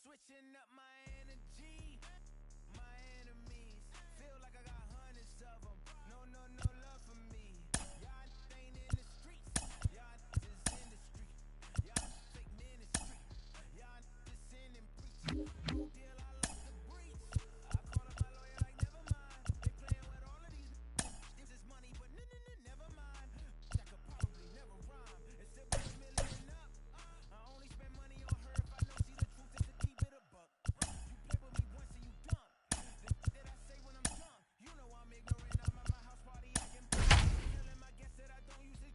Switching up my energy, my enemies feel like I got hundreds of them. No love for me. Y'all ain't in the streets, y'all just in the street. Y'all fake ministry, y'all just sending preaching. No deal, I like the breach. I called up my lawyer like never mind. They playing with all of these. This is money, but never mind. I could probably never rhyme and still be a million up. I only spend money on her if I know she the truth is to keep it a buck. You play with me once and you done. The that I say when I'm drunk, you know I'm ignorant. I'm at my house party acting telling my guests that I don't use it.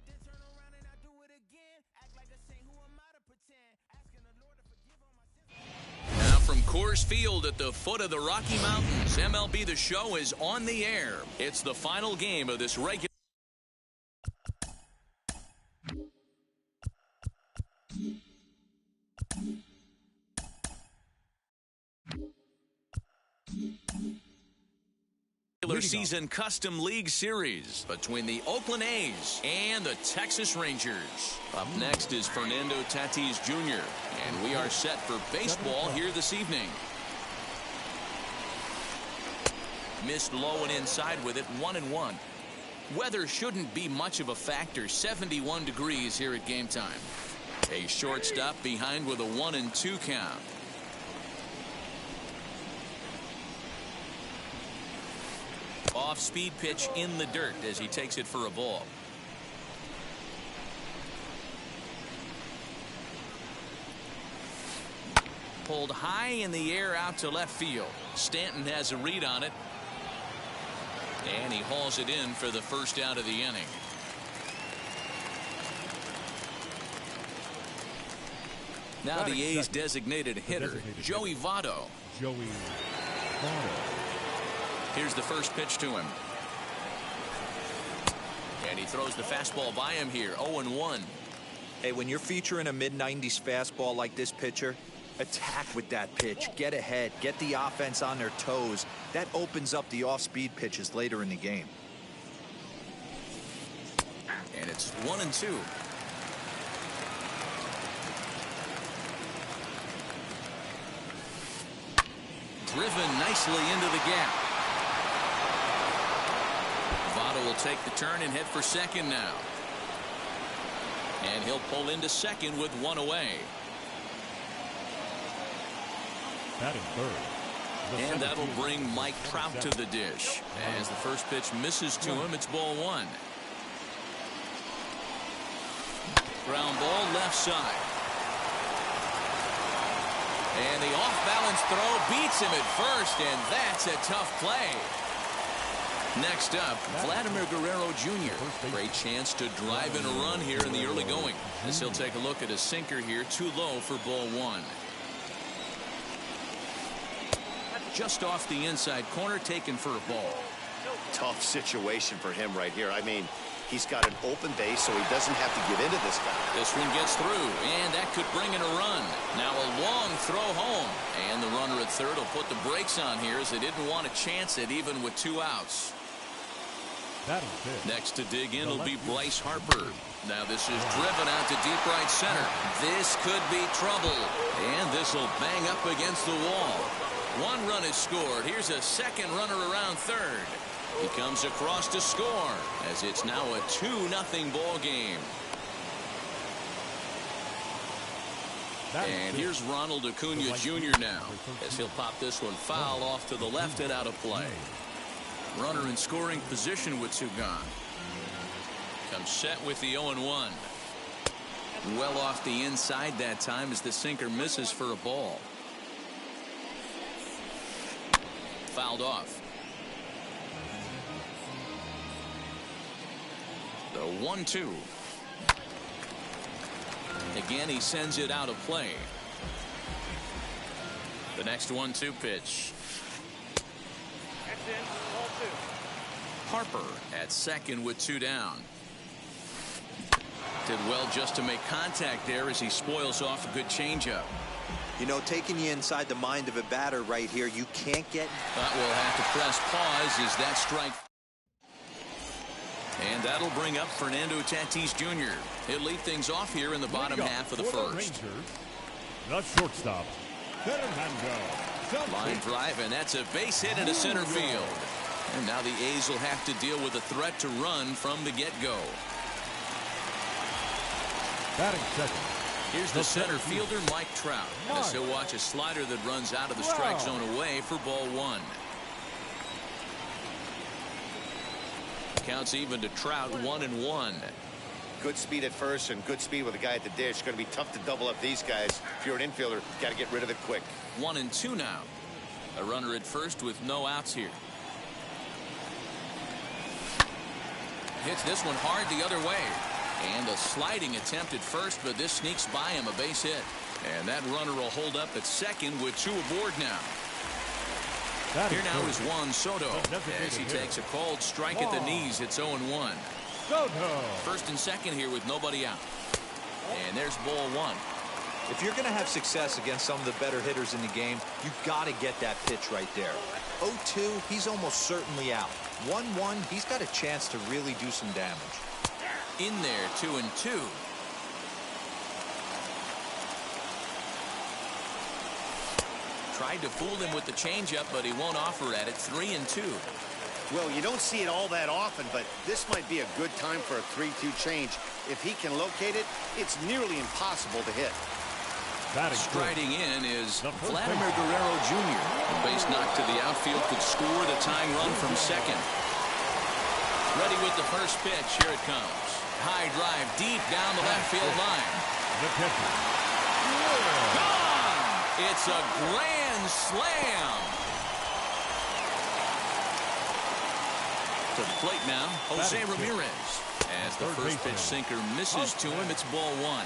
Then turn around and I do it again. Act like a saint, who am I to pretend? Asking the Lord to forgive all my sins. Now from Coors Field at the foot of the Rocky Mountains, MLB The Show is on the air. It's the final game of this regular season Custom League Series between the Oakland A's and the Texas Rangers. Up next is Fernando Tatis Jr., and we are set for baseball here this evening. Missed low and inside with it, 1-1. Weather shouldn't be much of a factor, 71 degrees here at game time. A shortstop behind with a 1-2 count. Off-speed pitch in the dirt as he takes it for a ball. Pulled high in the air out to left field. Stanton has a read on it. And he hauls it in for the first out of the inning. Now the A's designated hitter, Joey Votto. Here's the first pitch to him. And he throws the fastball by him here, 0-1. Hey, when you're featuring a mid-90s fastball like this pitcher, attack with that pitch. Get ahead. Get the offense on their toes. That opens up the off-speed pitches later in the game. And it's 1-2. Driven nicely into the gap. Votto will take the turn and head for second now. And he'll pull into second with one away. Batting third. And that'll bring Mike Trout to the dish. As the first pitch misses to him, it's ball one. Ground ball left side. And the off-balance throw beats him at first, and that's a tough play. Next up, Vladimir Guerrero Jr. Great chance to drive in a run here in the early going. As he'll take a look at a sinker here, too low for ball one. Just off the inside corner, taken for a ball. Tough situation for him right here. I mean, he's got an open base, so he doesn't have to give in to this guy. This one gets through, and that could bring in a run. Now a long throw home, and the runner at third will put the brakes on here as they didn't want to chance it even with 2 outs. Next to dig in will be Bryce Harper. Now this is driven out to deep right center. This could be trouble, and this will bang up against the wall. 1 run is scored. Here's a second runner around third. He comes across to score as it's now a 2-0 ball game. And here's Ronald Acuna Jr. now as he'll pop this one foul off to the left and out of play. Runner in scoring position with 2 gone. Comes set with the 0-1. Well off the inside that time as the sinker misses for a ball. Fouled off. 1-2. Again, he sends it out of play. The next 1-2 pitch. That's in. Ball 2. Harper at second with 2 down. Did well just to make contact there as he spoils off a good changeup. You know, taking you inside the mind of a batter right here, you can't get... But we'll have to press pause as that strike. And that'll bring up Fernando Tatis Jr. He'll lead things off here in the bottom half of the first. The shortstop, Fernando. Line drive, and that's a base hit into center field. And now the A's will have to deal with a threat to run from the get-go. Batting second. Here's the center fielder, Mike Trout, as he'll watch a slider that runs out of the strike zone away for ball 1. Counts even to Trout, 1-1. Good speed at first and good speed with a guy at the dish. Going to be tough to double up these guys. If you're an infielder, got to get rid of it quick. 1-2 now. A runner at first with no outs here. Hits this one hard the other way. And a sliding attempt at first, but this sneaks by him, a base hit. And that runner will hold up at second with 2 aboard now. Here now is Juan Soto as he takes a called strike at the knees. It's 0-1. First and second here with nobody out. And there's ball 1. If you're going to have success against some of the better hitters in the game, you've got to get that pitch right there. 0-2, he's almost certainly out. 1-1, he's got a chance to really do some damage. In there, 2-2. Tried to fool him with the changeup, but he won't offer at it. 3-2. Well, you don't see it all that often, but this might be a good time for a 3-2 change. If he can locate it, it's nearly impossible to hit. Striding in is Vladimir Guerrero Jr. A base knock to the outfield could score the tying run from second. Ready with the first pitch. Here it comes. High drive deep down the left field line. Gone! It's a grand slam. To the plate now, Jose Ramirez. As the first pitch sinker misses to him, it's ball 1.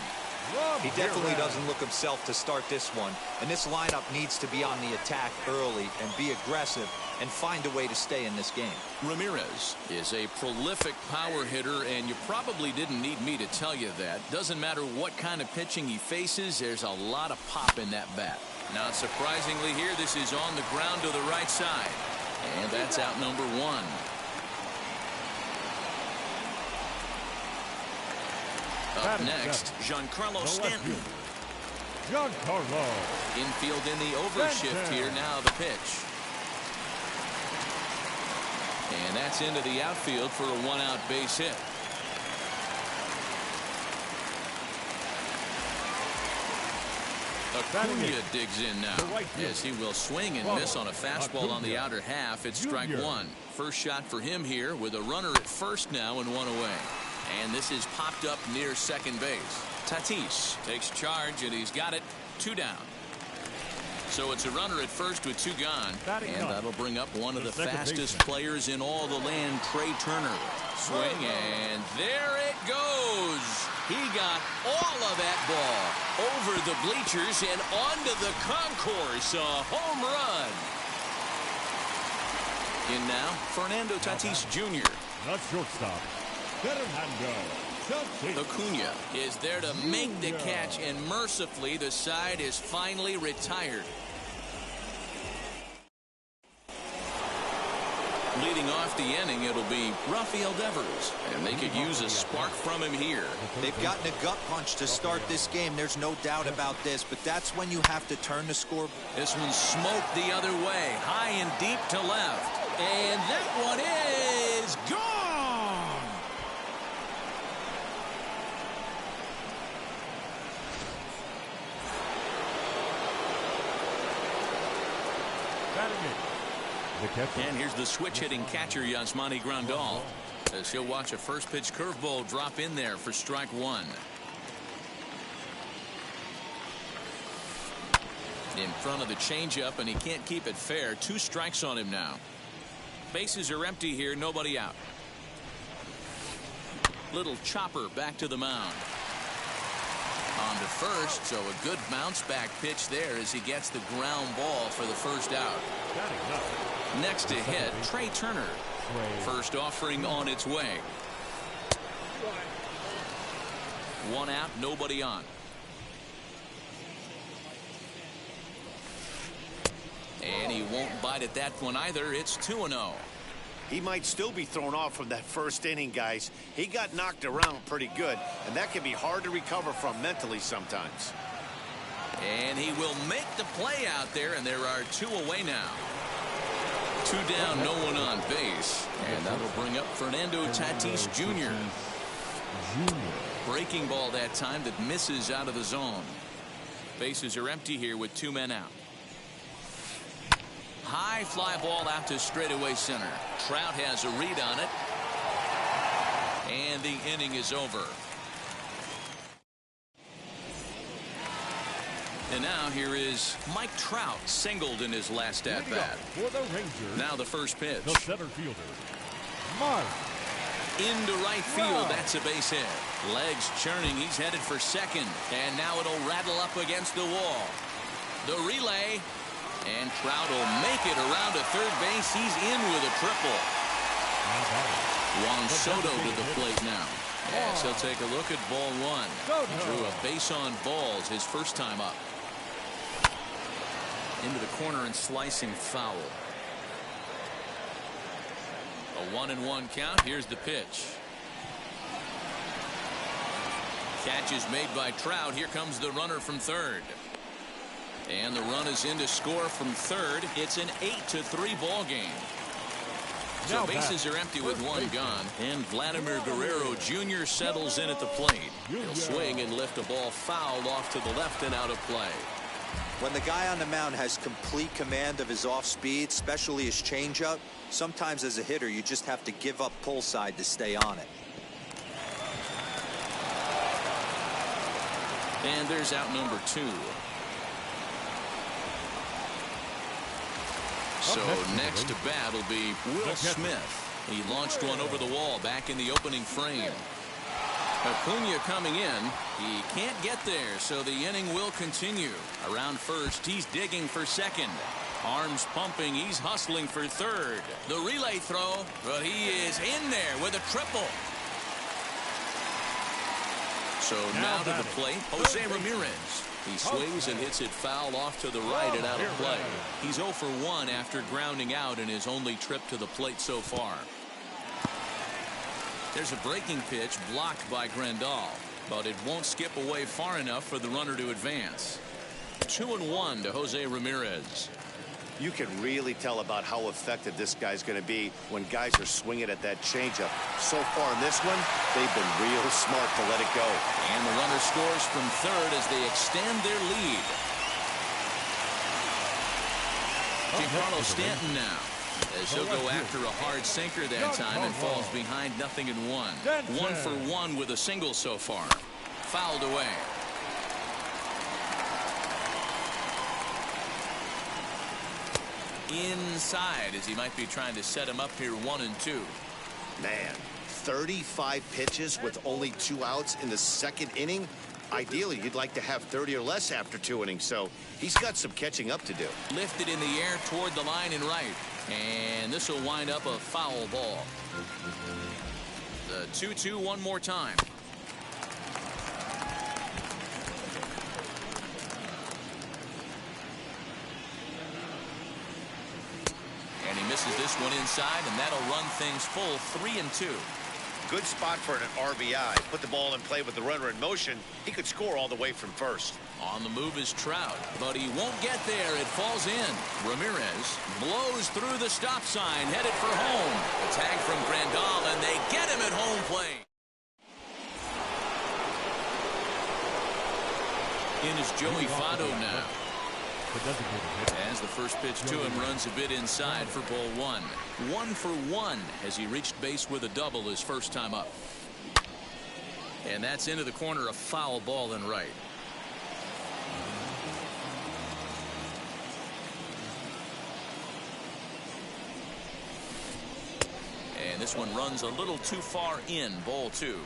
He definitely doesn't look himself to start this one, and this lineup needs to be on the attack early and be aggressive and find a way to stay in this game. Ramirez is a prolific power hitter, and you probably didn't need me to tell you that. Doesn't matter what kind of pitching he faces, there's a lot of pop in that bat. Not surprisingly here, this is on the ground to the right side, and that's out number 1. Up next, Giancarlo Stanton. Infield in the overshift here now, the pitch. And that's into the outfield for a 1-out base hit. Acuna digs in now as he will swing and miss on a fastball on the outer half. It's strike 1. First shot for him here with a runner at first now and 1 away. And this is popped up near second base. Tatis takes charge, and he's got it. 2 down. So it's a runner at first with 2 gone. And that'll bring up one of the fastest players in all the land, Trey Turner. Swing, and there it goes. He got all of that ball over the bleachers and onto the concourse. A home run. In now, Fernando Tatis Jr. The shortstop, Acuna is there to make the catch, and mercifully the side is finally retired. Leading off the inning, it'll be Rafael Devers, and they could use a spark from him here. They've gotten a gut punch to start this game. There's no doubt about this, but that's when you have to turn the score. This one's smoked the other way, high and deep to left. And that one is gone! And here's the switch-hitting catcher, Yasmani Grandal, as he'll watch a first-pitch curveball drop in there for strike 1. In front of the changeup, and he can't keep it fair. 2 strikes on him now. Bases are empty here, nobody out. Little chopper back to the mound. On to first, so a good bounce back pitch there as he gets the ground ball for the first out. Next to hit, Trey Turner. First offering on its way. One out, nobody on. And he won't bite at that one either. It's 2-0. He might still be thrown off from that first inning, guys. He got knocked around pretty good, and that can be hard to recover from mentally sometimes. And he will make the play out there, and there are 2 away now. 2 down, no one on base. And that'll bring up Fernando Tatis Jr. Breaking ball that time that misses out of the zone. Bases are empty here with 2 men out. High fly ball out to straightaway center. Trout has a read on it. And the inning is over. And now here is Mike Trout, singled in his last at bat. For the Rangers, now the first pitch. the center fielder, Mark. Into right field. That's a base hit. Legs churning. He's headed for second. And now it'll rattle up against the wall. The relay. And Trout will make it around to third base. He's in with a triple. Juan Soto to the plate now. Yes, he'll take a look at ball 1. Drew a base on balls his first time up. Into the corner and slicing foul. A 1-1 count. Here's the pitch. Catch is made by Trout. Here comes the runner from third. And the run is in to score from third. It's an 8-3 ball game. So bases are empty with 1 gone. And Vladimir Guerrero Jr. settles in at the plate. He'll swing and lift a ball foul off to the left and out of play. When the guy on the mound has complete command of his off speed, especially his changeup, sometimes as a hitter you just have to give up pull side to stay on it. And there's out number 2. So next to bat will be Will Smith. He launched one over the wall back in the opening frame. Acuna coming in. He can't get there, so the inning will continue. Around first, he's digging for second. Arms pumping, he's hustling for third. The relay throw, but he is in there with a triple. So now to the plate, Jose Ramirez. He swings and hits it foul off to the right and out of play. He's 0 for 1 after grounding out in his only trip to the plate so far. There's a breaking pitch blocked by Grandal, but it won't skip away far enough for the runner to advance. 2-1 to Jose Ramirez. You can really tell about how effective this guy's going to be when guys are swinging at that changeup. So far in this one, they've been real smart to let it go. And the runner scores from third as they extend their lead. Giancarlo Stanton now, as he'll go after a hard sinker that time and falls behind 0-1. 1 for 1 with a single so far. Fouled away. Inside as he might be trying to set him up here 1-2. Man, 35 pitches with only 2 outs in the second inning. Ideally, you'd like to have 30 or less after 2 innings, so he's got some catching up to do. Lifted in the air toward the line and right. And this will wind up a foul ball. The 2-2 one more time. And he misses this one inside, and that'll run things full 3-2. Good spot for an RBI. Put the ball in play with the runner in motion. He could score all the way from first. On the move is Trout, but he won't get there. It falls in. Ramirez blows through the stop sign, headed for home. A tag from Grandal, and they get him at home plate. In is Joey Votto now. As the first pitch to him runs a bit inside for ball 1. 1 for 1 as he reached base with a double his first time up. And that's into the corner, a foul ball and right. And this one runs a little too far in. Ball 2.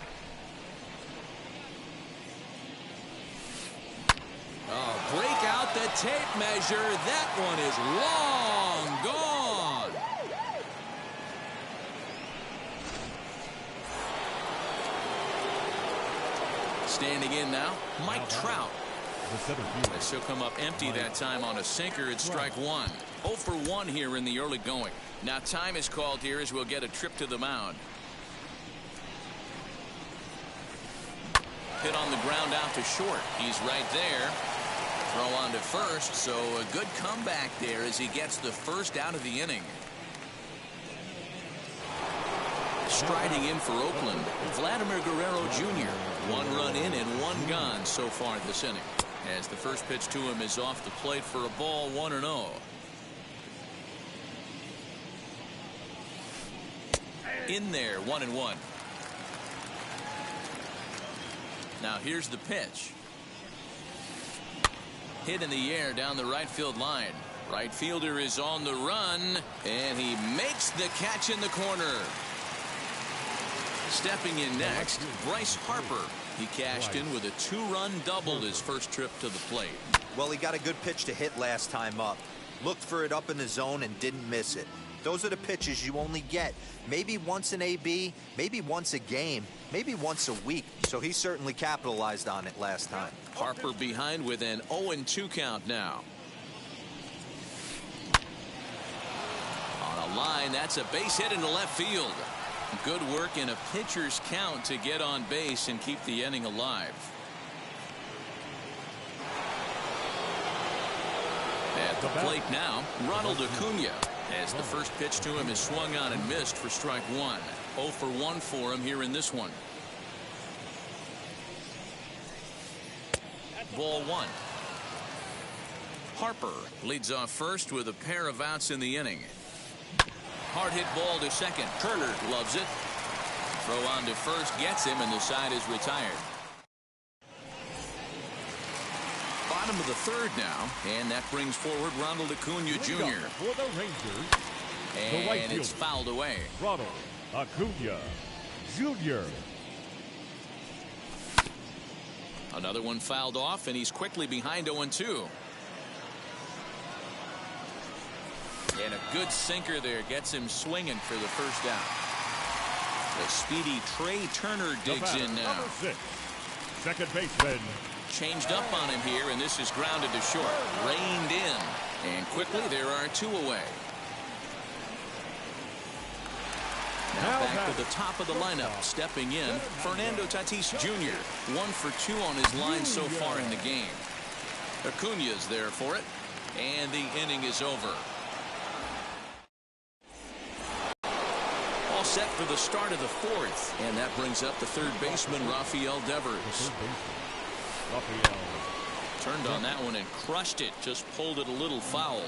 Oh, break out the tape measure. That one is long gone. Standing in now, Mike Trout. As he'll come up empty that time on a sinker at strike 1. 0 for 1 here in the early going. Now time is called here as we'll get a trip to the mound. Hit on the ground out to short. He's right there. Throw on to first, so a good comeback there as he gets the first out of the inning. Striding in for Oakland, Vladimir Guerrero Jr. 1 run in and 1 gone so far this inning. As the first pitch to him is off the plate for a ball, 1-0. In there, 1-1. Now here's the pitch. Hit in the air down the right field line. Right fielder is on the run, and he makes the catch in the corner. Stepping in next, Bryce Harper. He cashed in with a 2-run double his first trip to the plate. Well, he got a good pitch to hit last time up. Looked for it up in the zone and didn't miss it. Those are the pitches you only get maybe once an AB, maybe once a game, maybe once a week. So he certainly capitalized on it last time. Harper behind with an 0-2 count now. On a line, that's a base hit into left field. Good work in a pitcher's count to get on base and keep the inning alive. At the plate now, Ronald Acuna, as the first pitch to him is swung on and missed for strike 1. 0 for 1 for him here in this one. Ball 1. Harper leads off first with a pair of outs in the inning. Hard hit ball to second. Turner loves it. Throw on to first gets him, and the side is retired. Bottom of the third now, and that brings forward Ronald Acuna Jr. For the Rangers, and it's fouled away. Ronald Acuna Jr. Another one fouled off, and he's quickly behind 0-2. And a good sinker there gets him swinging for the first out. The speedy Trey Turner digs in now. Number 6, second baseman. Changed up on him here, and this is grounded to short. Reined in. And quickly there are 2 away. Now back to the top of the lineup. Stepping in, Fernando Tatis Jr. 1 for 2 on his line so far in the game. Acuna's there for it. And the inning is over. All set for the start of the 4th. And that brings up the third baseman, Rafael Devers. Turned on that one and crushed it. Just pulled it a little foul.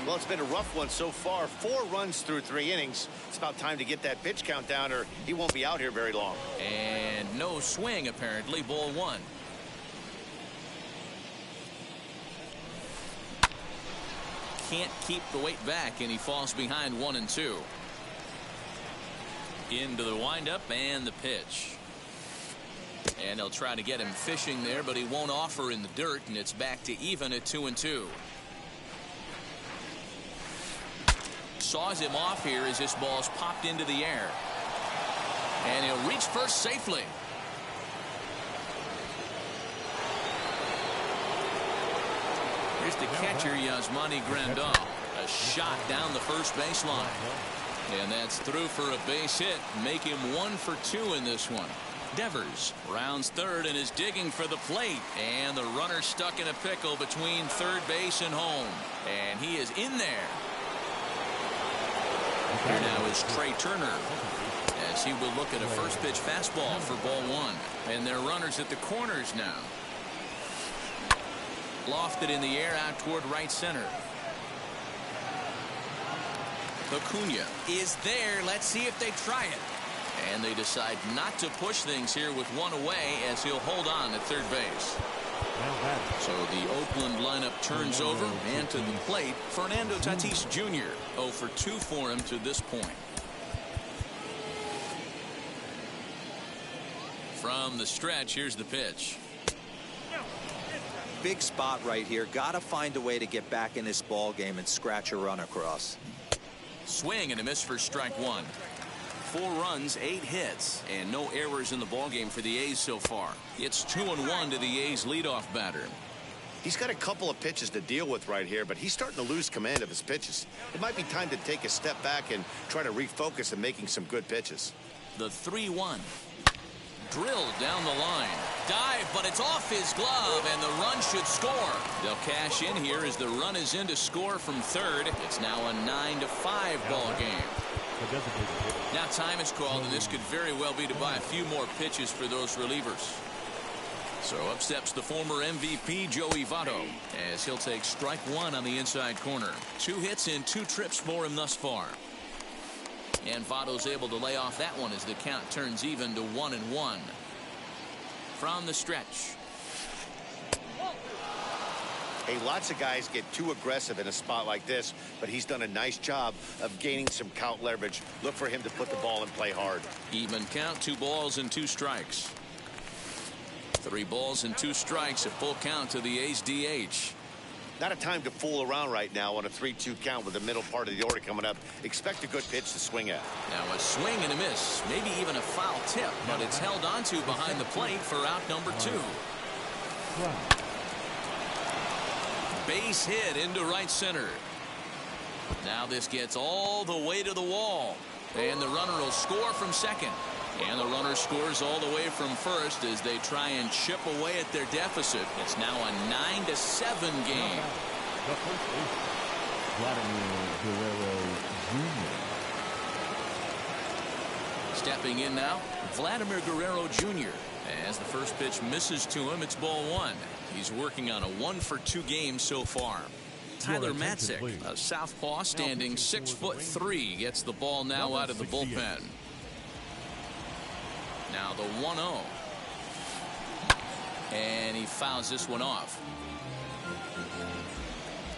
Well, it's been a rough one so far. 4 runs through 3 innings. It's about time to get that pitch count down, or he won't be out here very long. And no swing, apparently. Ball 1. Can't keep the weight back, and he falls behind 1-2. Into the windup and the pitch. And they'll try to get him fishing there, but he won't offer in the dirt, and it's back to even at 2-2. Saws him off here as this ball's popped into the air. And he'll reach first safely. Here's the catcher, Yasmani Grandal. A shot down the first baseline. And that's through for a base hit. Make him 1 for 2 in this one. Devers rounds third and is digging for the plate. And the runner stuck in a pickle between third base and home. And he is in there. Here now is Trey Turner, as he will look at a first pitch fastball for ball 1. And they're runners at the corners now. Lofted in the air out toward right center. Acuna is there. Let's see if they try it. And they decide not to push things here with 1 away, as he'll hold on at third base. So the Oakland lineup turns over, and to the plate, Fernando Tatis Jr. 0 for 2 for him to this point. From the stretch, here's the pitch. Big spot right here. Got to find a way to get back in this ball game and scratch a run across. Swing and a miss for strike one. 4 runs, 8 hits, and no errors in the ball game for the A's so far. It's 2-1 to the A's leadoff batter. He's got a couple of pitches to deal with right here, but he's starting to lose command of his pitches. It might be time to take a step back and try to refocus on making some good pitches. The 3-1. Drilled down the line. Dive, but it's off his glove, and the run should score. They'll cash in here as the run is in to score from third. It's now a 9-5 ball game. Now time is called, and this could very well be to buy a few more pitches for those relievers. So up steps the former MVP Joey Votto as he'll take strike one on the inside corner. 2 hits in 2 trips for him thus far. And Votto's able to lay off that one as the count turns even to 1-1. From the stretch. Hey, lots of guys get too aggressive in a spot like this, but he's done a nice job of gaining some count leverage. Look for him to put the ball in play hard. Even count, 2 balls and 2 strikes. 3 balls and 2 strikes, a full count to the A's DH. Not a time to fool around right now on a 3-2 count with the middle part of the order coming up. Expect a good pitch to swing at. Now a swing and a miss, maybe even a foul tip, but it's held onto behind the plate for out number 2. Base hit into right center. Now this gets all the way to the wall, and the runner will score from second. And the runner scores all the way from first as they try and chip away at their deficit. It's now a 9-7 game. Stepping in now, Vladimir Guerrero Jr. As the first pitch misses to him, it's ball 1. He's working on a 1-for-2 game so far. Tyler Matzik, a southpaw standing 6'3", gets the ball now out of the bullpen. Now the 1-0. And he fouls this one off.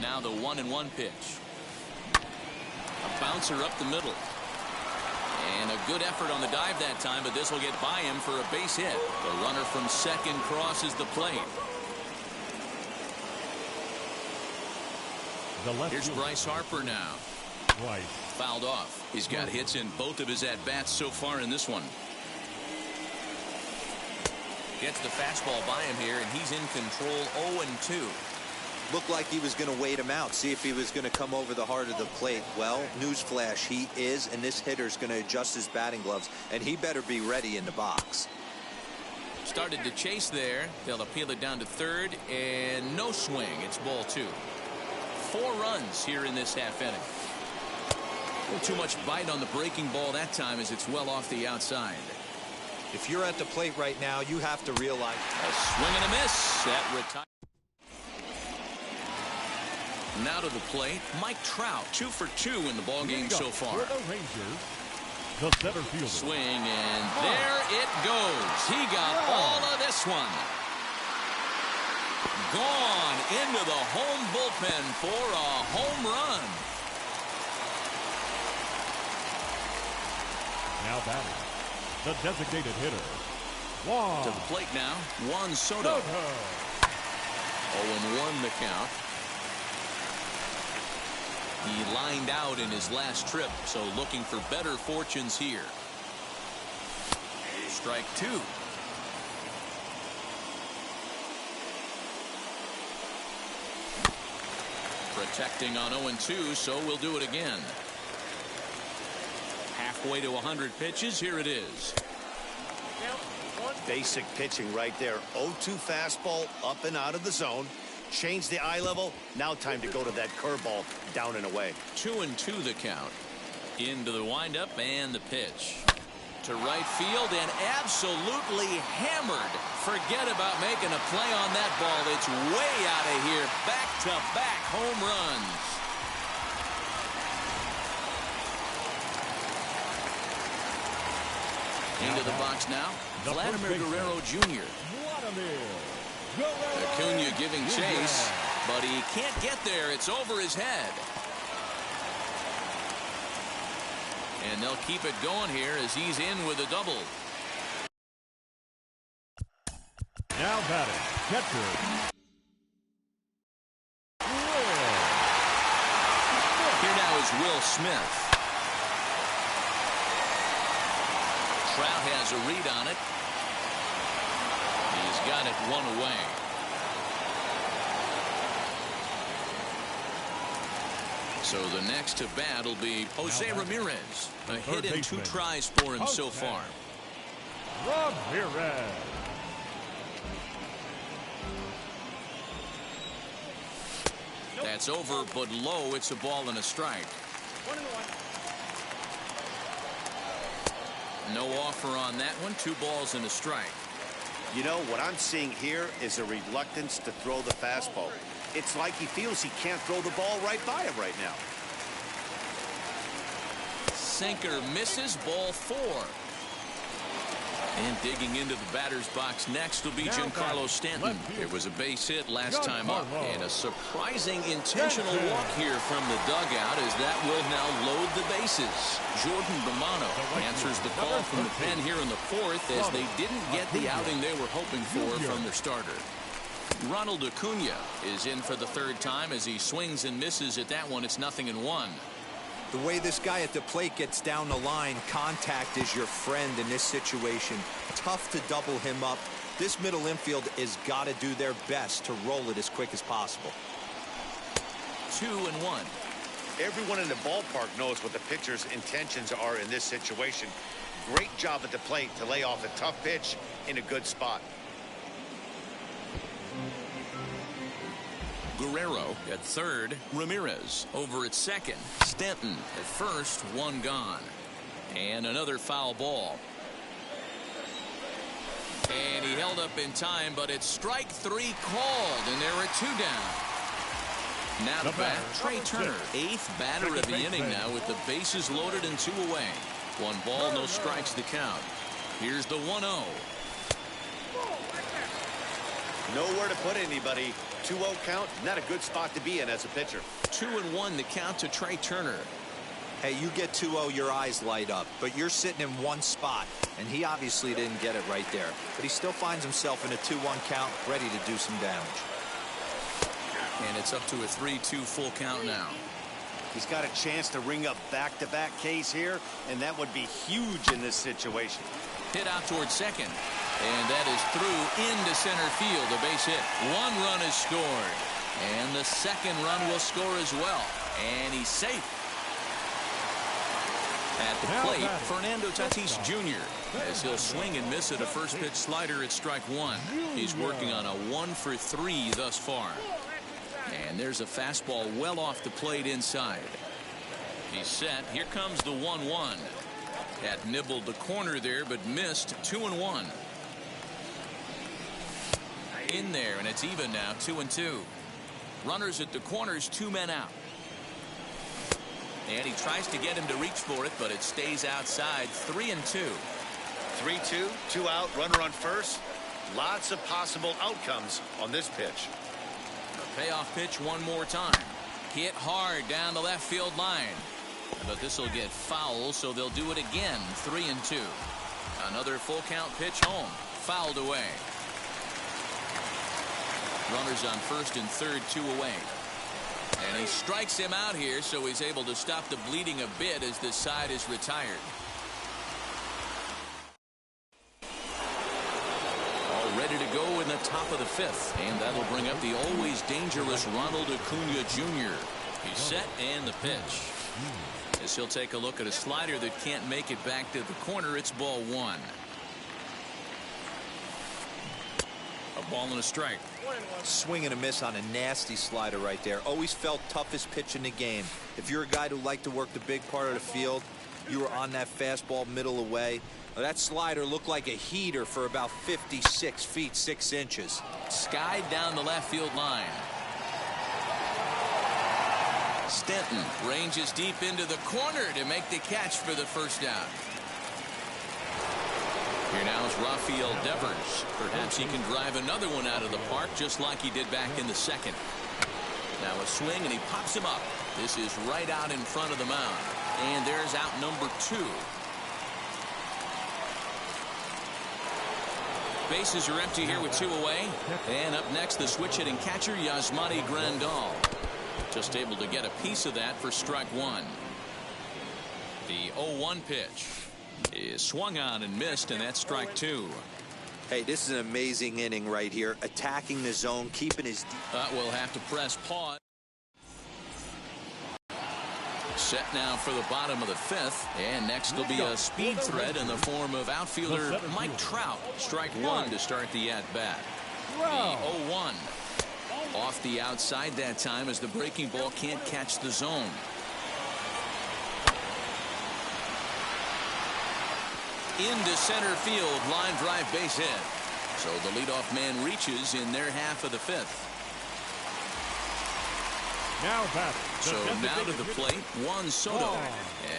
Now the 1-1 pitch. A bouncer up the middle. And a good effort on the dive that time, but this will get by him for a base hit. The runner from second crosses the plate. Here's Bryce Harper now. Fouled off. He's got hits in both of his at-bats so far in this one. Gets the fastball by him here, and he's in control 0-2. Looked like he was going to wait him out, see if he was going to come over the heart of the plate. Well, newsflash, he is, and this hitter's going to adjust his batting gloves, and he better be ready in the box. Started to chase there. They'll appeal it down to third, and no swing. It's ball 2. 4 runs here in this half inning. A little too much bite on the breaking ball that time as it's well off the outside. If you're at the plate right now, you have to realize a swing and a miss. That retires. Now to the plate, Mike Trout, 2 for 2 in the ball game so far. For the Rangers, the center fielder. Swing, and there it goes. He got all of this one. Gone into the home bullpen for a home run. Now batting, the designated hitter, Juan. To the plate now, Juan Soto. 0-1 the count. He lined out in his last trip, so looking for better fortunes here. Strike 2. Protecting on 0-2, so we'll do it again. Halfway to 100 pitches, here it is. Basic pitching right there. 0-2 fastball up and out of the zone. Change the eye level. Now time to go to that curveball down and away. 2-2 the count. Into the windup and the pitch. To right field and absolutely hammered. Forget about making a play on that ball. It's way out of here. Back-to-back home runs. Into the box now, Vladimir Guerrero Jr. Acuna giving chase, but he can't get there. It's over his head. And they'll keep it going here as he's in with a double. Now batting, catcher. Here now is Will Smith. Trout has a read on it. He's got it one away. So the next to bat will be Jose Ramirez. A hit in 2 tries for him so far. Ramirez. That's over, but low. It's a ball and a strike. 1-1. No offer on that one. 2 balls and a strike. You know, what I'm seeing here is a reluctance to throw the fastball. It's like he feels he can't throw the ball right by him right now. Sinker misses, ball 4. And digging into the batter's box next will be Giancarlo Stanton. It was a base hit last time up. And a surprising intentional walk here from the dugout as that will now load the bases. Jordan Romano answers the call from the pen here in the 4th as they didn't get the outing they were hoping for from their starter. Ronald Acuna is in for the 3rd time as he swings and misses at that one. It's 0-1. The way this guy at the plate gets down the line, contact is your friend in this situation. Tough to double him up. This middle infield has got to do their best to roll it as quick as possible. 2-1. Everyone in the ballpark knows what the pitcher's intentions are in this situation. Great job at the plate to lay off a tough pitch in a good spot. Guerrero at 3rd. Ramirez over at 2nd. Stanton at 1st. 1 gone. And another foul ball. And he held up in time, but it's strike 3 called, and there are 2 down. Now to bat, Trey Turner, 8th batter of the inning now with the bases loaded and 2 away. 1 ball, no strikes to count. Here's the 1-0. Nowhere to put anybody. 2-0 count, not a good spot to be in as a pitcher. 2-1 the count to Trey Turner. Hey, you get 2-0, your eyes light up, but you're sitting in one spot, and he obviously didn't get it right there. But he still finds himself in a 2-1 count, ready to do some damage. And it's up to a 3-2 full count now. He's got a chance to ring up back-to-back Ks here, and that would be huge in this situation. Hit out towards 2nd. And that is through into center field. A base hit. 1 run is scored. And the 2nd run will score as well. And he's safe. At the plate, Fernando Tatis Jr. as he'll swing and miss at a first pitch slider at strike 1. He's working on a 1 for 3 thus far. And there's a fastball well off the plate inside. He's set. Here comes the 1-1. That nibbled the corner there, but missed. 2-1. In there, and it's even now. 2-2. Runners at the corners, 2 men out. And he tries to get him to reach for it, but it stays outside. 3-2. 3-2, 2 out, runner on first. Lots of possible outcomes on this pitch. Payoff pitch one more time. Hit hard down the left field line. But this will get foul, so they'll do it again. 3-2. Another full count pitch home. Fouled away. Runners on 1st and 3rd, 2 away. And he strikes him out here, so he's able to stop the bleeding a bit as this side is retired. All ready to go in the top of the 5th. And that'll bring up the always dangerous Ronald Acuna Jr. He's set and the pitch. As he'll take a look at a slider that can't make it back to the corner. It's ball 1. A ball and a strike. Swing and a miss on a nasty slider right there. Always felt toughest pitch in the game. If you're a guy who liked to work the big part of the field, you were on that fastball middle away. Well, that slider looked like a heater for about 56 feet 6 inches. Skied down the left field line. Stanton ranges deep into the corner to make the catch for the first down. Here now is Rafael Devers. Perhaps he can drive another one out of the park just like he did back in the 2nd. Now a swing and he pops him up. This is right out in front of the mound. And there's out number 2. Bases are empty here with 2 away. And up next, the switch-hitting catcher, Yasmani Grandal. Just able to get a piece of that for strike 1. The 0-1 pitch is swung on and missed, and that's strike 2. Hey, this is an amazing inning right here. Attacking the zone, keeping his... We'll have to press pause. Set now for the bottom of the 5th, and next will be a speed threat in the form of outfielder Mike Trout. Strike 1 to start the at-bat. The 0-1 off the outside that time as the breaking ball can't catch the zone. Into center field, line drive, base hit. So the leadoff man reaches in their half of the 5th. Now back. So now to the plate, Juan Soto,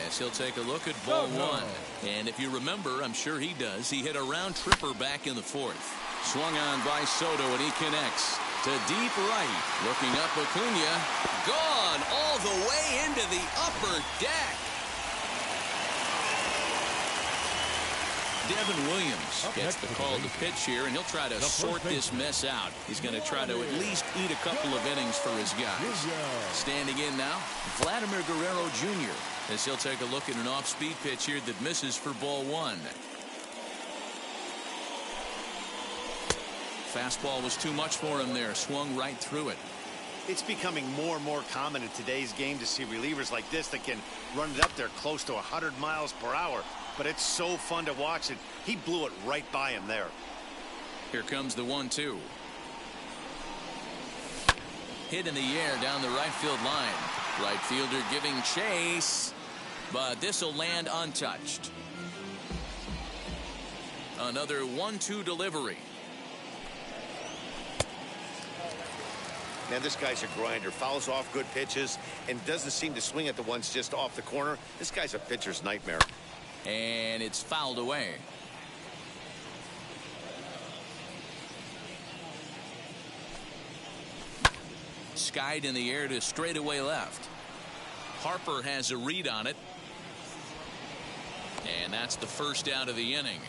as he'll take a look at ball 1. And if you remember, I'm sure he does, he hit a round tripper back in the 4th. Swung on by Soto, and he connects to deep right. Looking up, Acuna, gone all the way into the upper deck. Devin Williams gets the call to pitch here, and he'll try to sort this mess out. He's going to try to at least eat a couple of innings for his guys. Standing in now, Vladimir Guerrero Jr. as he'll take a look at an off-speed pitch here that misses for ball 1. Fastball was too much for him there. Swung right through it. It's becoming more and more common in today's game to see relievers like this that can run it up there close to 100 miles per hour. But it's so fun to watch it. He blew it right by him there. Here comes the 1-2. Hit in the air down the right field line. Right fielder giving chase, but this will land untouched. Another 1-2 delivery. Man, this guy's a grinder. Fouls off good pitches and doesn't seem to swing at the ones just off the corner. This guy's a pitcher's nightmare. And it's fouled away. Skied in the air to straightaway left. Harper has a read on it. And that's the first out of the inning.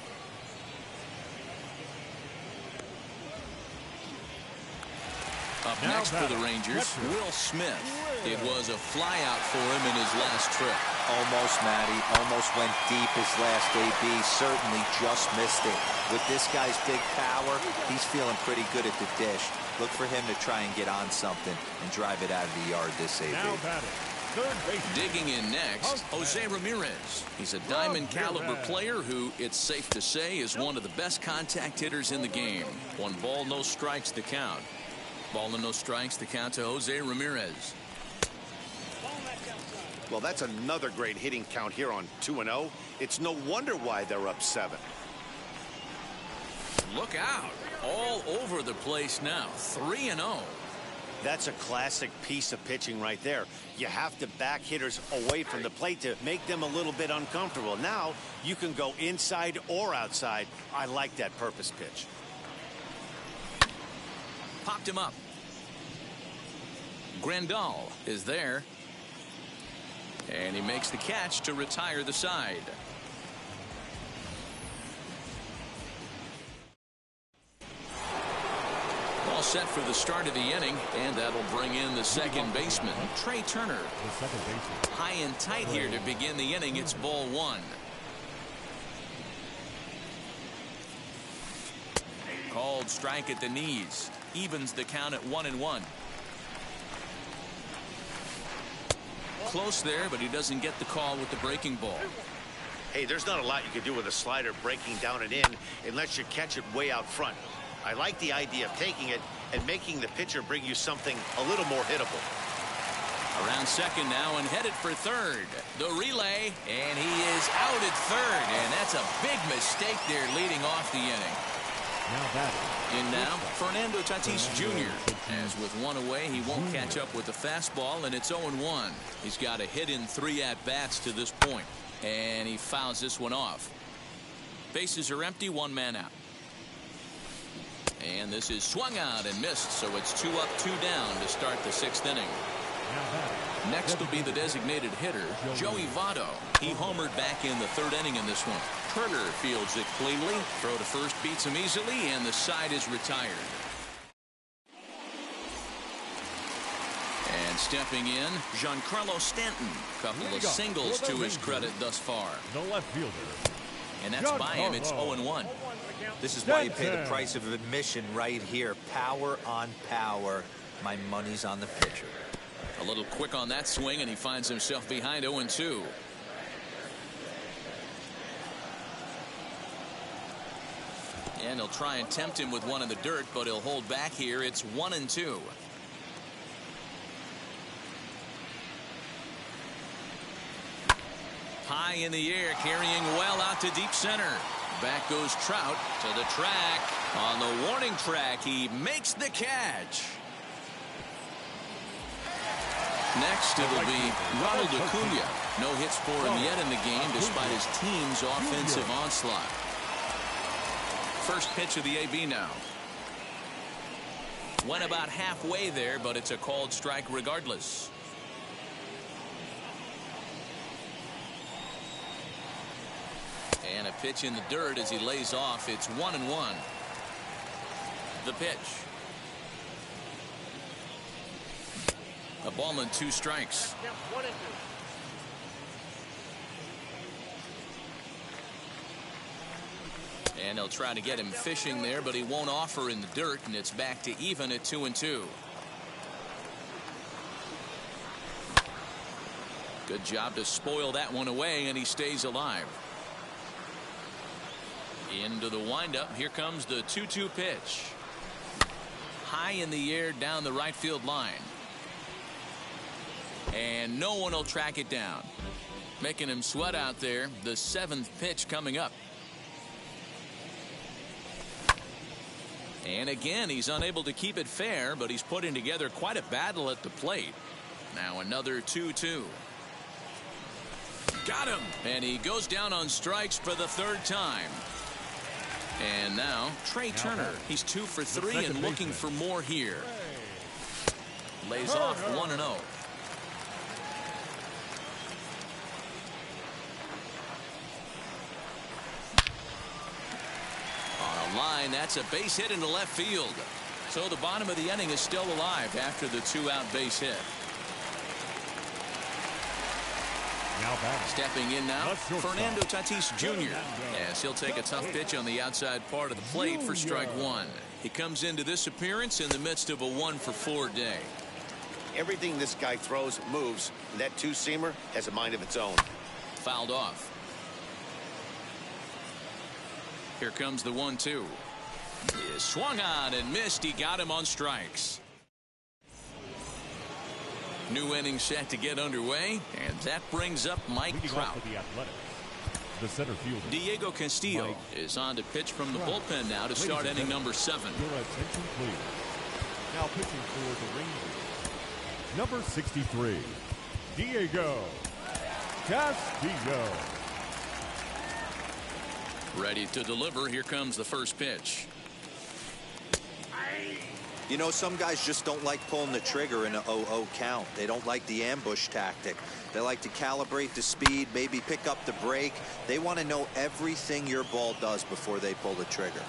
Up next for the Rangers, Will Smith. It was a flyout for him in his last trip. Almost, Matty. Almost went deep his last AB. Certainly just missed it. With this guy's big power, he's feeling pretty good at the dish. Look for him to try and get on something and drive it out of the yard this AB. Now batting. Digging in next, Jose Ramirez. He's a diamond caliber player who, it's safe to say, is one of the best contact hitters in the game. 1 ball, no strikes to count. Ball and no strikes to count to Jose Ramirez. Well, that's another great hitting count here on 2-0. It's no wonder why they're up 7. Look out. All over the place now. 3-0. That's a classic piece of pitching right there. You have to back hitters away from the plate to make them a little bit uncomfortable. Now you can go inside or outside. I like that purpose pitch. Popped him up. Grandal is there. And he makes the catch to retire the side. All set for the start of the inning, and that'll bring in the second baseman, Trey Turner. The second baseman. High and tight here to begin the inning. It's ball 1. Called strike at the knees. Evens the count at 1-1. Close there, but he doesn't get the call with the breaking ball. Hey, there's not a lot you can do with a slider breaking down and in unless you catch it way out front. I like the idea of taking it and making the pitcher bring you something a little more hittable. Around second now and headed for third. The relay, and he is out at third, and that's a big mistake there leading off the inning. Now batting. In now, Fernando Tatis Jr. As with 1 away, he won't catch up with the fastball, and it's 0-1. He's got a hit in 3 at-bats to this point, and he fouls this one off. Bases are empty, 1 man out. And this is swung out and missed, so it's 2 up, 2 down to start the 6th inning. Next will be the designated hitter, Joey Votto. He homered back in the third inning in this one. Turner fields it cleanly. Throw to first beats him easily, and the side is retired. And stepping in, Giancarlo Stanton. Couple of singles to his credit thus far. The left fielder. And that's by him. It's 0-1. This is why you pay the price of admission right here. Power on power. My money's on the pitcher. A little quick on that swing, and he finds himself behind 0-2. And he'll try and tempt him with one in the dirt, but he'll hold back here. It's 1-2. High in the air, carrying well out to deep center. Back goes Trout to the track. On the warning track, he makes the catch. Next, it'll be Ronald Acuna. No hits for him yet in the game, despite his team's offensive onslaught. First pitch of the AB now. Went about halfway there, but it's a called strike regardless. And a pitch in the dirt as he lays off. It's 1-1. The pitch. A ball and 2 strikes. And they'll try to get him fishing there, but he won't offer in the dirt, and it's back to even at 2-2. Good job to spoil that one away, and he stays alive. Into the windup. Here comes the 2-2 pitch. High in the air down the right field line. And no one will track it down. Making him sweat out there. The 7th pitch coming up. And again, he's unable to keep it fair, but he's putting together quite a battle at the plate. Now another 2-2. Got him. And he goes down on strikes for the 3rd time. And now Trey Turner. He's 2 for 3 and looking for more here. Lays off 1-0. On a line, that's a base hit into left field. So the bottom of the inning is still alive after the 2-out base hit. Now back. Stepping in now, Fernando Tatis Jr. As he'll take a tough pitch on the outside part of the plate for strike 1. He comes into this appearance in the midst of a 1-for-4 day. Everything this guy throws moves. That 2-seamer has a mind of its own. Fouled off. Here comes the 1-2. He swung on and missed. He got him on strikes. New inning set to get underway, and that brings up Mike Trout. The center fielder, Diego Castillo, is on to pitch from the bullpen now to start inning number 7. Your attention, please. Now pitching for the Rangers, number 63, Diego Castillo. Ready to deliver. Here comes the first pitch. You know, some guys just don't like pulling the trigger in an 0-0 count. They don't like the ambush tactic. They like to calibrate the speed, maybe pick up the brake. They want to know everything your ball does before they pull the trigger.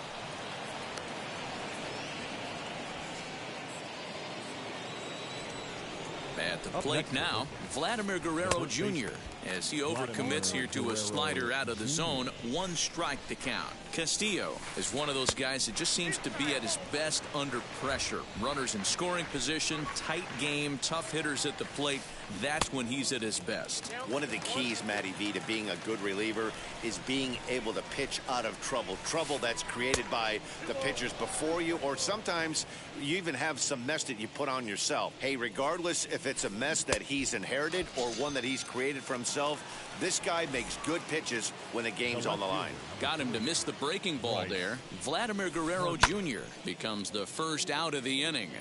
At the plate now, Vladimir Guerrero Jr. as he overcommits here to a slider out of the zone. 1 strike to count. Castillo is one of those guys that just seems to be at his best under pressure. Runners in scoring position, tight game, tough hitters at the plate. That's when he's at his best. One of the keys, Matty V, to being a good reliever is being able to pitch out of trouble. Trouble that's created by the pitchers before you, or sometimes you even have some mess that you put on yourself. Hey, regardless if it's a mess that he's inherited or one that he's created for himself, this guy makes good pitches when the game's on the line. Got him to miss the breaking ball there. Vladimir Guerrero Jr. becomes the first out of the inning.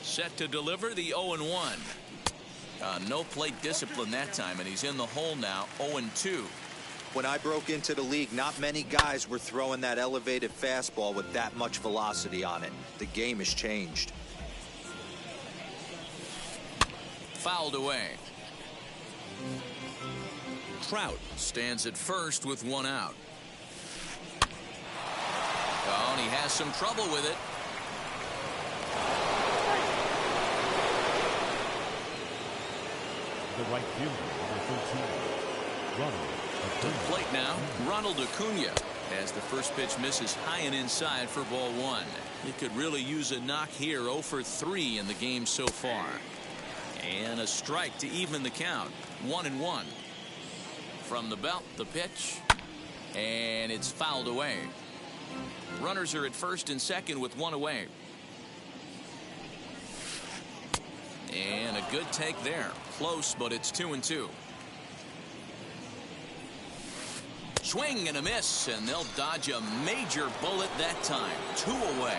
Set to deliver the 0-1. No plate discipline that time, and he's in the hole now, 0-2. When I broke into the league, not many guys were throwing that elevated fastball with that much velocity on it. The game has changed. fouled away. Trout stands at first with one out. Oh, and he has some trouble with it. The right fielder, number 13, Ronald. To the plate now, Ronald Acuna, as the first pitch misses high and inside for ball one. He could really use a knock here. 0 for 3 in the game so far. And a strike to even the count. 1-1. From the belt, the pitch. And it's fouled away. Runners are at first and second with one away. And a good take there. Close, but it's 2-2. Swing and a miss, and they'll dodge a major bullet that time. 2 away.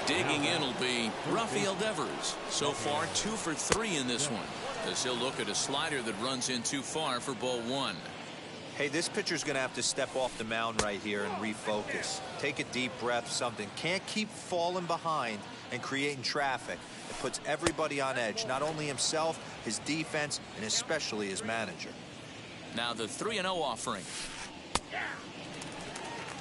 Digging in will be Rafael Devers. So far, 2 for 3 in this one, as he'll look at a slider that runs in too far for ball one. Hey, this pitcher's going to have to step off the mound right here and refocus. Take a deep breath, something. Can't keep falling behind and creating traffic. It puts everybody on edge, not only himself, his defense, and especially his manager. Now the 3-0 offering.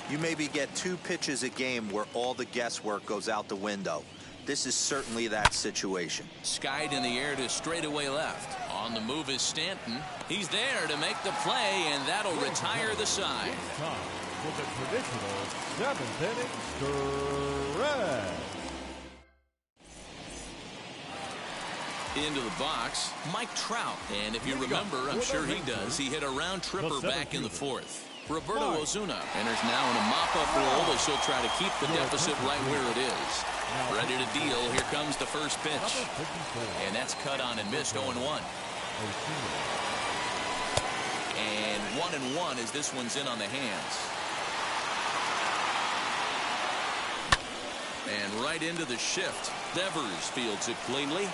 You maybe get 2 pitches a game where all the guesswork goes out the window. This is certainly that situation. Skied in the air to straightaway left. On the move is Stanton. He's there to make the play, and that'll retire the side. Time for the traditional 7th inning stretch. Into the box, Mike Trout. And if you remember, I'm sure he does, he hit a round tripper back in the 4th. Roberto Ozuna enters now in a mop-up role as he'll try to keep the deficit right where it is. Ready to deal. Here comes the first pitch. And that's cut on and missed. 0-1. And 1-1 as this one's in on the hands. And right into the shift. Devers fields it cleanly.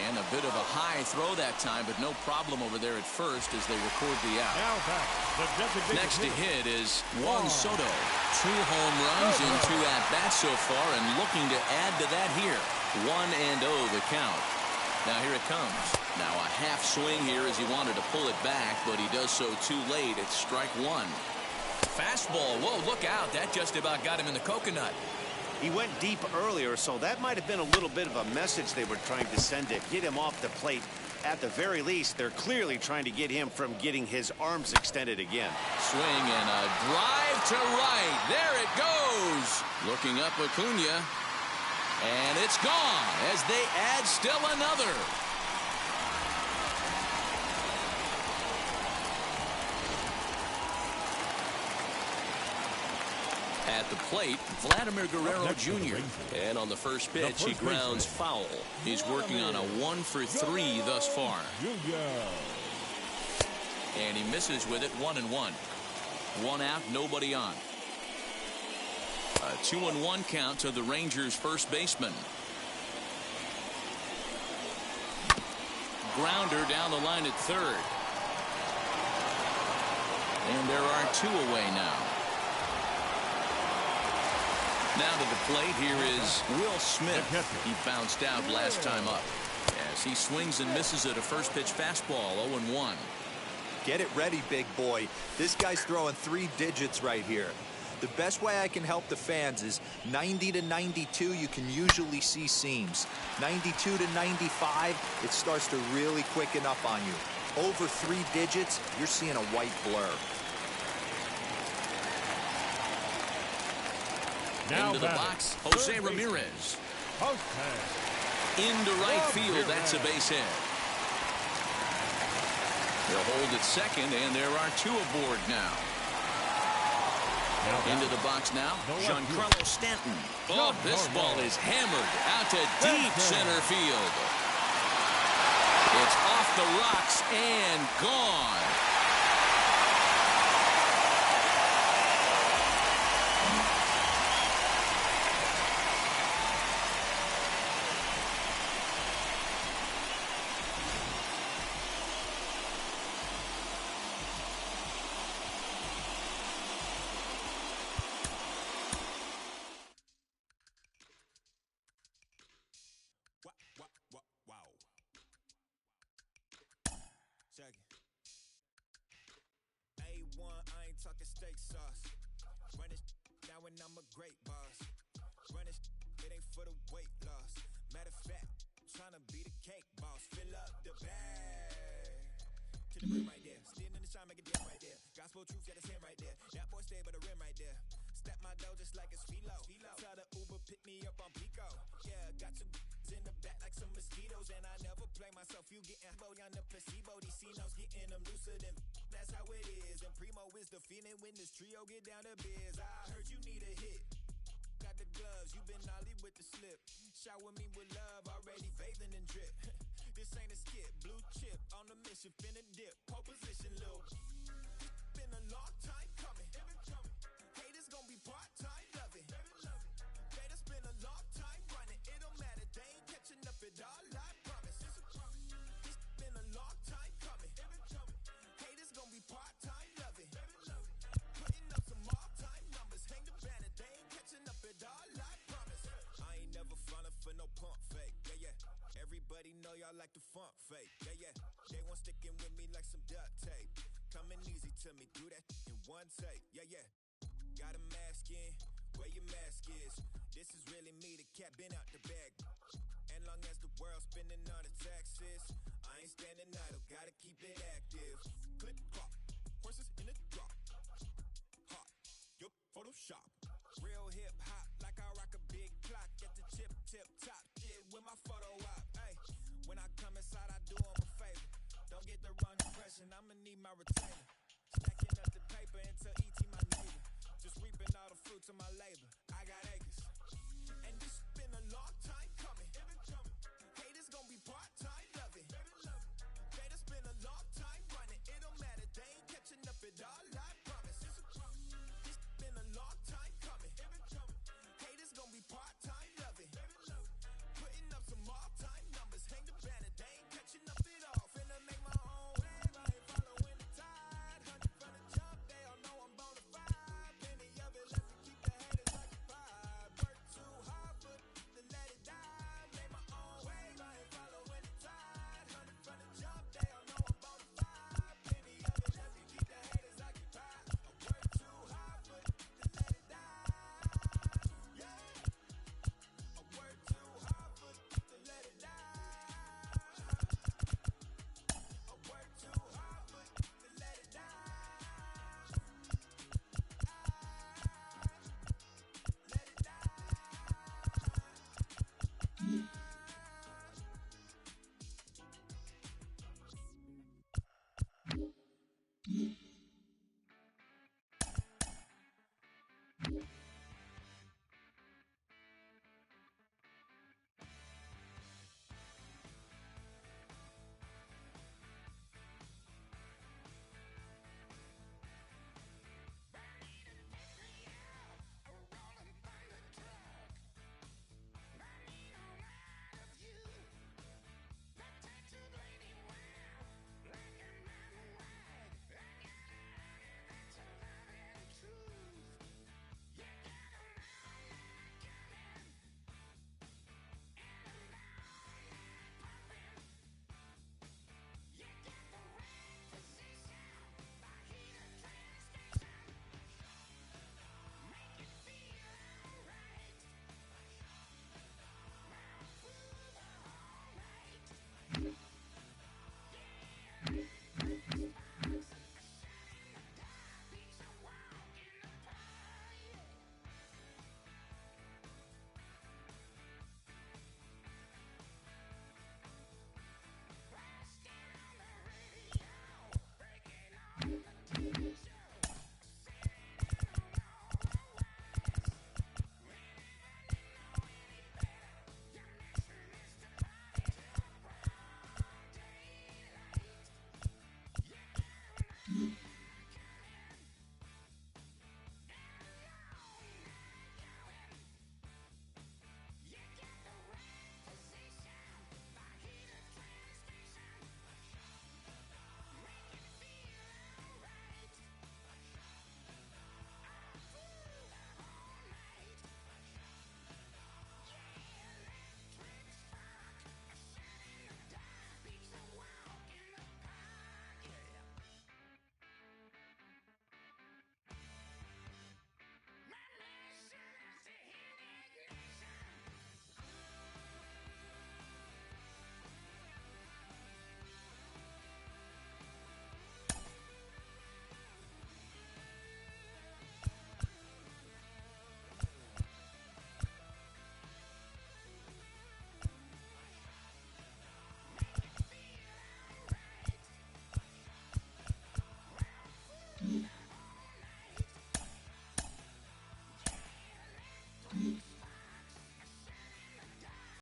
And a bit of a high throw that time, but no problem over there at first as they record the out. Next to hit is Juan Soto. 2 home runs in 2 at-bats so far, and looking to add to that here. 1-0 the count. Now here it comes. Now a half swing here as he wanted to pull it back, but he does so too late. It's strike 1. Fastball. Whoa, look out. That just about got him in the coconut. He went deep earlier, so that might have been a little bit of a message they were trying to send to get him off the plate. At the very least, they're clearly trying to get him from getting his arms extended again. Swing and a drive to right. There it goes. Looking up Acuna. And it's gone as they add still another. At the plate, Vladimir Guerrero Jr. And on the first pitch, he grounds foul. He's working on a 1 for 3 thus far. And he misses with it. 1-1. 1 out, nobody on. A 2-1 count to the Rangers' first baseman. Grounder down the line at third. And there are 2 away now. Now to the plate, here is Will Smith. He bounced out last time up as he swings and misses at a first pitch fastball. 0-1. Get it ready, big boy. This guy's throwing 3 digits right here. The best way I can help the fans is 90 to 92, you can usually see seams. 92 to 95, it starts to really quicken up on you. Over 3 digits, you're seeing a white blur. Now into the box, Jose Ramirez. Into right field, that's a base hit. They'll hold at second, and there are 2 aboard now. Into the box now, Giancarlo Stanton. Oh, this ball is hammered out to deep center field. It's off the rocks and gone. great boss. Running it ain't for the weight loss. Matter of fact, tryna be the cake boss. Fill up the bag. To the rim right there. Standing in the shine, make a dip right there. Gospel truth, got his hand right there. That boy stay by the rim right there. Step my dough just like it's philo. Tell the Uber, pick me up on Pico. Yeah, got some in the back like some mosquitoes. And I never play myself. You getting body on the placebo. These C-notes getting them looser than that's how it is. And Primo is the feeling when this trio get down to biz. I heard you need a hit. Got the gloves, you been ollie with the slip. Shower me with love, already bathing in drip. This ain't a skip, blue chip on the mission, finna dip. Pole position, Lil. Been a long time coming. Haters gon' be part-time loving. Haters been a long time running. It don't matter, they ain't catching up at all, I promise. It's been a long time coming. Haters gon' be part-time loving. Putting up some all-time numbers. Hang the banner, they ain't catching up at all, I promise. I ain't never falling for no pump fake, yeah. Everybody know y'all like the funk fake, yeah. They want sticking with me like some duct tape. Coming easy to me, do that in one take, yeah. Got a mask in, where your mask is. This is really me, the cat been out the bag. And long as the world's spending on the taxes, I ain't standing idle, gotta keep it active. Click clock, horses in the drop. Hot, yup, Photoshop. Real hip hop, like I rock a big clock at the tip top. Shit with my photo op. Hey, when I come inside, I do 'em a favor. Don't get the wrong impression, I'ma need my retainer.